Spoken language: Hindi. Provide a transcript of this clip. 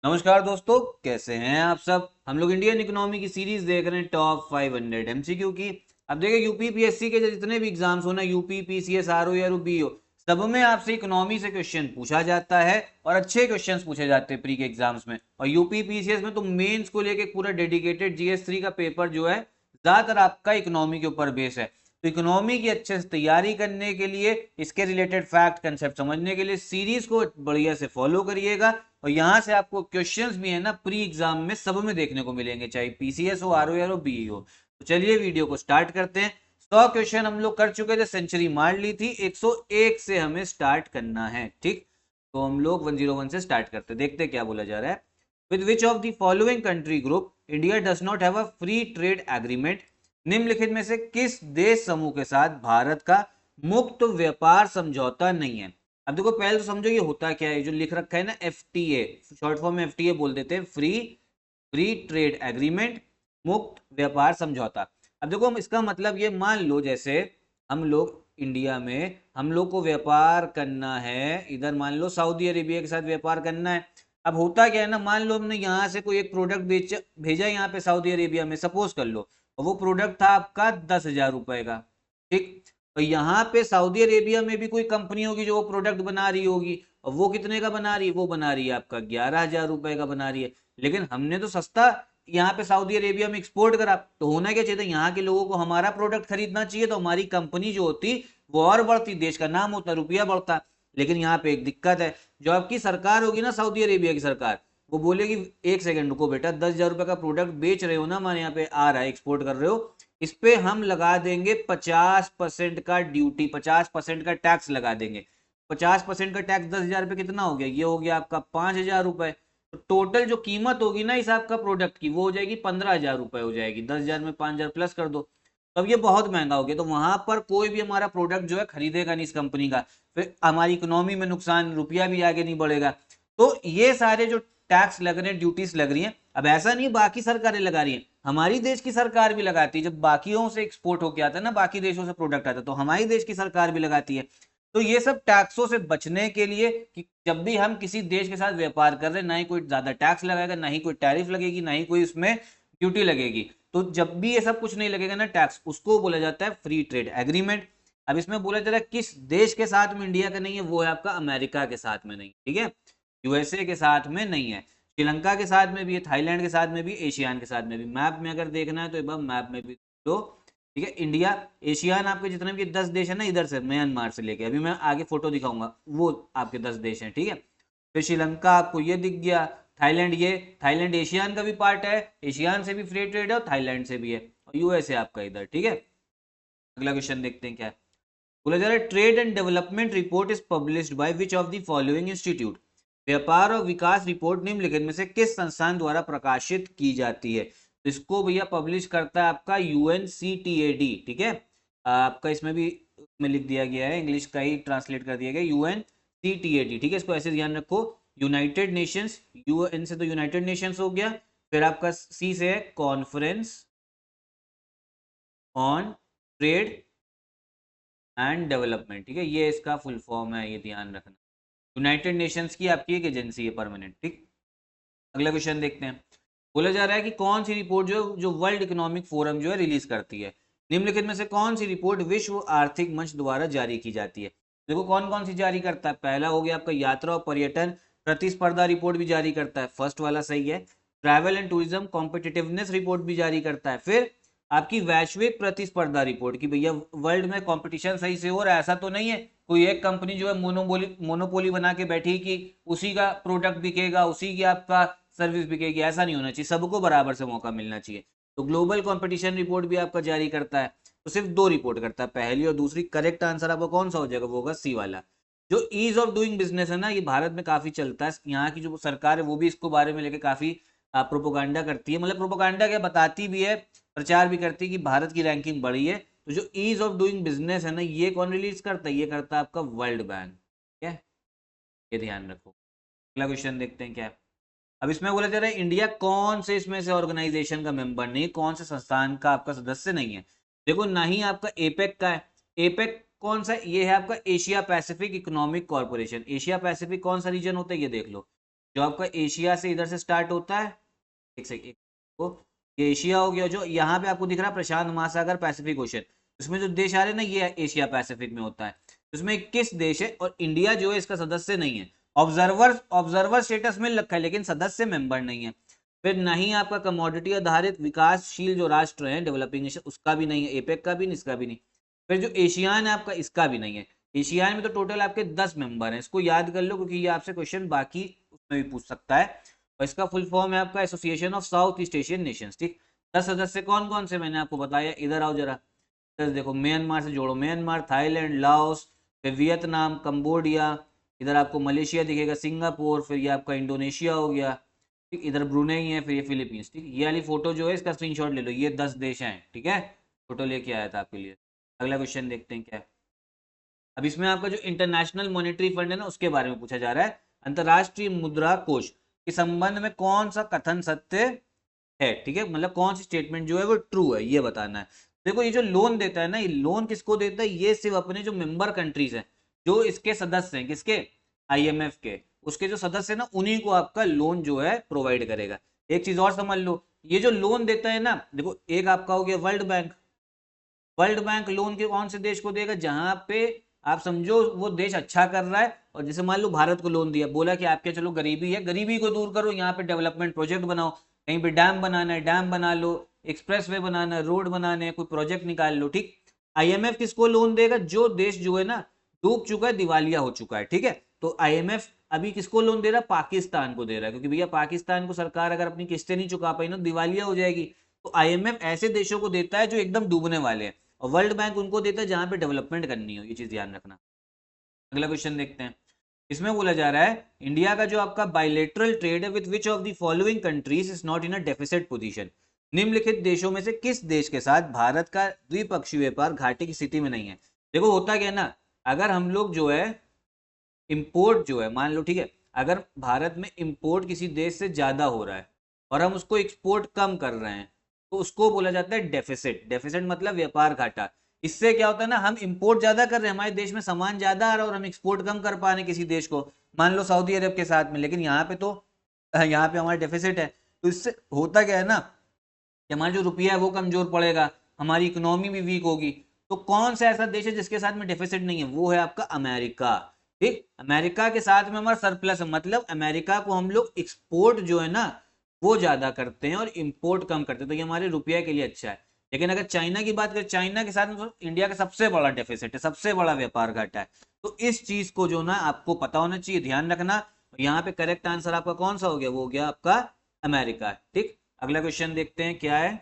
नमस्कार दोस्तों, कैसे हैं आप सब। हम लोग इंडियन इकोनॉमी की सीरीज देख रहे हैं टॉप 500 एमसीक्यू की। अब देखिए यूपी पीएससी के जितने भी एग्जाम्स हो ना, यूपी पीसीएस आरओ या बीओ, सब में आपसे इकोनॉमी से क्वेश्चन पूछा जाता है और अच्छे क्वेश्चंस पूछे जाते हैं प्री के एग्जाम्स में। और यूपी पीसीएस में तो मेंस को लेके पूरा डेडिकेटेड जीएस 3 का पेपर जो है ज्यादातर आपका इकोनॉमी के ऊपर बेस है। तो इकोनॉमी की अच्छे से तैयारी करने के लिए, इसके रिलेटेड फैक्ट कंसेप्ट समझने के लिए सीरीज को बढ़िया से फॉलो करिएगा। और यहां से आपको क्वेश्चंस भी है ना प्री एग्जाम में सब में देखने को मिलेंगे, चाहे पीसीएस हो, आरओ या बीई हो। तो चलिए वीडियो को स्टार्ट करते हैं। 100 क्वेश्चन हम लोग कर चुके थे, सेंचुरी मार ली थी। 101 से हमें स्टार्ट करना है, ठीक। तो हम लोग 101 से स्टार्ट करते हैं, देखते हैं क्या बोला जा रहा है। With which of the following country group India does not have a free trade agreement. निम्नलिखित में से किस देश समूह के साथ भारत का मुक्त व्यापार समझौता नहीं है। अब देखो, पहले तो समझो ये होता क्या है। जो लिख रखा है ना एफटीए, शॉर्ट फॉर्म में एफटीए बोल देते हैं, फ्री फ्री ट्रेड एग्रीमेंट, मुक्त व्यापार समझौता। अब देखो, हम इसका मतलब ये मान लो, जैसे हम लोग इंडिया में, हम लोग को व्यापार करना है, इधर मान लो सऊदी अरेबिया के साथ व्यापार करना है। अब होता क्या है ना, मान लो हमने यहाँ से कोई एक प्रोडक्ट भेजा यहाँ पे सऊदी अरेबिया में, सपोज कर लो, और वो प्रोडक्ट था आपका 10,000 रुपए का, ठीक। और यहाँ पे सऊदी अरेबिया में भी कोई कंपनी होगी जो वो प्रोडक्ट बना रही होगी, और वो कितने का बना रही है, वो बना रही है आपका 11,000 रुपए का बना रही है। लेकिन हमने तो सस्ता यहाँ पे सऊदी अरेबिया में एक्सपोर्ट करा, तो होना क्या चाहिए था, यहाँ के लोगों को हमारा प्रोडक्ट खरीदना चाहिए, तो हमारी कंपनी जो होती वो और बढ़ती, देश का नाम होता, रुपया बढ़ता। लेकिन यहाँ पे एक दिक्कत है, जो आपकी सरकार होगी ना सऊदी अरेबिया की सरकार, वो बोलेगी एक सेकंड रुको बेटा, 10,000 रुपए का प्रोडक्ट बेच रहे हो ना, हमारे यहाँ पे आ रहा है, एक्सपोर्ट कर रहे हो, इस पे हम लगा देंगे 50% का ड्यूटी, 50% का टैक्स लगा देंगे। 50% का टैक्स 10,000 रुपये कितना हो गया, ये हो गया आपका 5,000 रुपए। तो टोटल जो कीमत होगी ना इस आपका प्रोडक्ट की, वो हो जाएगी 15,000 रुपए हो जाएगी। 10,000 में 5,000 प्लस कर दो, तब ये बहुत महंगा हो गया। तो वहां पर कोई भी हमारा प्रोडक्ट जो है खरीदेगा नहीं इस कंपनी का, फिर हमारी इकोनॉमी में नुकसान, रुपया भी आगे नहीं बढ़ेगा। तो ये सारे जो टैक्स लग रहे हैं, ड्यूटीज लग रही हैं, अब ऐसा नहीं बाकी सरकारें लगा रही हैं, हमारी देश की सरकार भी लगाती है। जब बाकियों से एक्सपोर्ट होके आता है ना, बाकी देशों से प्रोडक्ट आता है, तो हमारी देश की सरकार भी लगाती है। तो ये सब टैक्सों से बचने के लिए, कि जब भी हम किसी देश के साथ व्यापार कर रहे हैं, ना ही कोई ज्यादा टैक्स लगाएगा, ना ही कोई टैरिफ लगेगी, ना ही कोई उसमें ड्यूटी लगेगी। तो जब भी ये सब कुछ नहीं लगेगा ना टैक्स, उसको बोला जाता है फ्री ट्रेड एग्रीमेंट। अब इसमें बोला जा रहा है किस देश के साथ में इंडिया का नहीं है, वो है आपका अमेरिका के साथ में नहीं, ठीक है, यूएसए के साथ में नहीं है, श्रीलंका के साथ में भी है, थाईलैंड के साथ में भी, एशियान के साथ में भी। मैप में अगर देखना है तो एक बार मैप में भी दो, ठीक है। इंडिया, एशियान आपके जितने भी 10 देश है ना, इधर से म्यांमार से लेके, अभी मैं आगे फोटो दिखाऊंगा, वो आपके 10 देश हैं, ठीक है। फिर श्रीलंका आपको ये दिख गया, थाईलैंड, ये थाईलैंड एशियान का भी पार्ट है, एशियान से भी फ्री ट्रेड है और थाईलैंड से भी है, और यूएसए आपका इधर, ठीक है। अगला क्वेश्चन देखते हैं क्या है। बोला जा रहा है trade and development report is published by which of the following institute. व्यापार और विकास रिपोर्ट निम्नलिखित में से किस संस्थान द्वारा प्रकाशित की जाती है। तो इसको भैया पब्लिश करता है आपका यूएनसीटीएडी, ठीक है। आपका इसमें भी में लिख दिया गया है, इंग्लिश का ही ट्रांसलेट कर दिया गया, यूएनसीटीएडी, ठीक है। इसको ऐसे ध्यान रखो, यूनाइटेड नेशंस, यूएन से तो यूनाइटेड नेशंस हो गया, फिर आपका सी से है conference on trade and development, ठीक है, ये इसका फुल फॉर्म है, ये ध्यान रखना। यूनाइटेड नेशंस की आपकी एक एजेंसी है परमानेंट, ठीक। अगला क्वेश्चन देखते हैं। बोला जा रहा है कि कौन सी रिपोर्ट जो वर्ल्ड इकोनॉमिक फोरम जो है रिलीज करती है। निम्नलिखित में से कौन सी रिपोर्ट विश्व आर्थिक मंच द्वारा जारी की जाती है। देखो कौन कौन सी जारी करता है। पहला हो गया आपका यात्रा और पर्यटन प्रतिस्पर्धा रिपोर्ट भी जारी करता है, फर्स्ट वाला सही है। Travel and tourism competitiveness report भी जारी करता है। फिर आपकी वैश्विक प्रतिस्पर्धा रिपोर्ट, की भैया वर्ल्ड में कंपटीशन सही से हो रहा है, ऐसा तो नहीं है कोई एक कंपनी जो है मोनोपोली बना के बैठी कि उसी का प्रोडक्ट बिकेगा, उसी की आपका सर्विस बिकेगी, ऐसा नहीं होना चाहिए, सबको बराबर से मौका मिलना चाहिए। तो ग्लोबल कंपटीशन रिपोर्ट भी आपका जारी करता है। तो सिर्फ दो रिपोर्ट करता है, पहली और दूसरी। करेक्ट आंसर आपका कौन सा हो जाएगा, वो होगा सी वाला। जो ईज ऑफ डूइंग बिजनेस है ना, ये भारत में काफी चलता है, यहाँ की जो सरकार है वो भी इसको बारे में लेके काफी प्रोपोगंडा करती है, मतलब प्रोपोगंडा क्या, बताती भी है, प्रचार भी करती है कि भारत की रैंकिंग बढ़ी है। तो जो ईज ऑफ डूइंग बिजनेस है ना, ये कौन रिलीज करता है, ये करता है आपका वर्ल्ड बैंक, ठीक है, ये ध्यान रखो। अगला क्वेश्चन देखते हैं क्या है। अब इसमें बोला जा रहा है इंडिया कौन से इसमें से ऑर्गेनाइजेशन का मेंबर नहीं, कौन से संस्थान का आपका सदस्य नहीं है। देखो ना ही आपका एपेक का है, एपेक कौन सा, ये है आपका Asia Pacific economic corporation. Asia Pacific कौन सा रीजन होता है, ये देख लो, जो आपका एशिया से इधर से स्टार्ट होता है, एक सेकंड, तो ये एशिया हो गया, जो यहाँ पे आपको दिख रहा है प्रशांत महासागर पैसिफिक ओशन, उसमें जो देश आ रहे हैं ना ये एशिया पैसिफिक में होता है। उसमें 21 देश है और इंडिया जो है इसका सदस्य नहीं है। ऑब्जर्वर ऑब्जर्वर स्टेटस में रखा है लेकिन सदस्य मेंबर नहीं है। फिर नहीं आपका कमोडिटी आधारित विकासशील जो राष्ट्र हैं डेवलपिंग नेशन, उसका भी नहीं है, एपेक का भी नहीं, इसका भी नहीं। फिर जो एशियान है आपका, इसका भी नहीं है। एशियान में तो टोटल आपके 10 मेंबर हैं, इसको याद कर लो क्योंकि ये आपसे क्वेश्चन बाकी उसमें भी पूछ सकता है। और इसका फुल फॉर्म है आपका association of south east Asian Nations. ठीक, 10 सदस्य कौन कौन से मैंने आपको बताया, इधर आओ जरा, इधर देखो, म्यांमार से जोड़ो, म्यांमार, थाईलैंड, लाओस, फिर वियतनाम, कंबोडिया, इधर आपको मलेशिया दिखेगा, सिंगापुर, फिर ये आपका इंडोनेशिया हो गया, ठीक, इधर ब्रुनेई है, फिर ये फिलीपींस। ठीक, ये वाली फोटो जो है इसका स्क्रीनशॉट ले लो, ये 10 देश हैं। ठीक है, फोटो लेके आया था आपके लिए। अगला क्वेश्चन देखते हैं क्या है। अब इसमें आपका जो इंटरनेशनल मॉनेटरी फंड है ना उसके बारे में पूछा जा रहा है। अंतरराष्ट्रीय मुद्रा कोष के संबंध में कौन सा कथन सत्य है, ठीक है, मतलब कौन सी स्टेटमेंट जो है वो ट्रू है, ये बताना है। देखो ये जो लोन देता है ना, ये लोन किसको देता है, ये सिर्फ अपने जो मेंबर कंट्रीज हैं, जो इसके सदस्य हैं, किसके, आईएमएफ के, उसके जो सदस्य हैं ना उन्हीं को आपका लोन जो है प्रोवाइड करेगा। एक चीज और समझ लो, ये जो लोन देता है ना, देखो एक आपका हो गया world bank. World bank loan के कौन से देश को देगा, जहां पे आप समझो वो देश अच्छा कर रहा है, और जैसे मान लो भारत को लोन दिया, बोला कि आपके चलो गरीबी है, गरीबी को दूर करो, यहाँ पे डेवलपमेंट प्रोजेक्ट बनाओ, कहीं पे डैम बनाना है डैम बना लो, एक्सप्रेस वे बनाना है, रोड बनाने हैं, कोई प्रोजेक्ट निकाल लो। ठीक, आईएमएफ किसको लोन देगा, जो देश जो है ना डूब चुका है, दिवालिया हो चुका है। ठीक है, तो आईएमएफ अभी किसको लोन दे रहा है, पाकिस्तान को दे रहा है, क्योंकि भैया पाकिस्तान को सरकार अगर अपनी किस्तें नहीं चुका पाई ना दिवालिया हो जाएगी। तो आईएमएफ ऐसे देशों को देता है जो एकदम डूबने वाले हैं, और वर्ल्ड बैंक उनको देता है जहां पे डेवलपमेंट करनी हो, ये चीज ध्यान रखना। अगला क्वेश्चन देखते हैं। इसमें बोला जा रहा है इंडिया का जो आपका बायलेटरल ट्रेड है with which of the following countries is not in a deficit position, निम्नलिखित देशों में से किस देश के साथ भारत का द्विपक्षीय व्यापार घाटे की स्थिति में नहीं है। देखो होता क्या है ना, अगर हम लोग जो है इंपोर्ट जो है, मान लो ठीक है, अगर भारत में इंपोर्ट किसी देश से ज्यादा हो रहा है और हम उसको एक्सपोर्ट कम कर रहे हैं, तो उसको बोला जाता है डेफिसिट। डेफिसिट मतलब व्यापार घाटा। इससे क्या होता है ना, हम इंपोर्ट ज्यादा कर रहे हैं, हमारे देश में सामान ज्यादा आ रहा है और हम एक्सपोर्ट कम कर पा रहे हैं किसी देश को, मान लो सऊदी अरब के साथ में, लेकिन यहाँ पे तो यहाँ पे हमारा डेफिसिट है। तो इससे होता क्या है ना कि हमारा जो रुपया है वो कमजोर पड़ेगा, हमारी इकोनॉमी भी वीक होगी। तो कौन सा ऐसा देश है जिसके साथ में डेफिसिट नहीं है, वो है आपका अमेरिका। ठीक, अमेरिका के साथ में हमारा सरप्लस है, मतलब अमेरिका को हम लोग एक्सपोर्ट जो है ना वो ज्यादा करते हैं और इंपोर्ट कम करते हैं, तो ये हमारे रुपया के लिए अच्छा है। लेकिन अगर चाइना की बात करें, चाइना के साथ में तो इंडिया का सबसे बड़ा डेफिसिट है, सबसे बड़ा व्यापार घाटा है। तो इस चीज को जो ना आपको पता होना चाहिए, ध्यान रखना। यहाँ पे करेक्ट आंसर आपका कौन सा हो गया, वो हो गया आपका अमेरिका। ठीक, अगला क्वेश्चन देखते हैं क्या है।